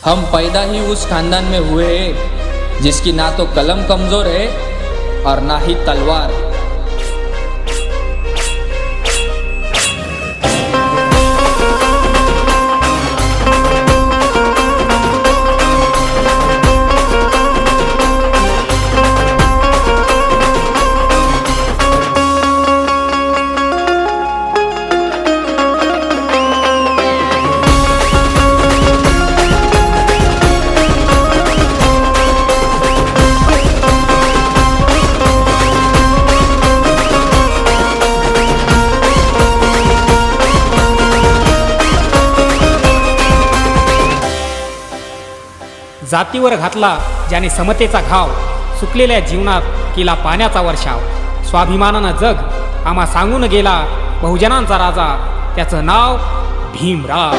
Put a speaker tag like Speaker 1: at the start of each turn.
Speaker 1: हम पैदा ही उस खानदान में हुए हैं जिसकी ना तो कलम कमजोर है और ना ही तलवार।
Speaker 2: जातीवर घातला ज्याने समतेचा घाव, सुकलेल्या जीवनात केला पाण्याचा वर्षाव। स्वाभिमानानं जग आम्हा सांगून गेला, बहुजनांचा राजा त्याचं नाव भीमराव।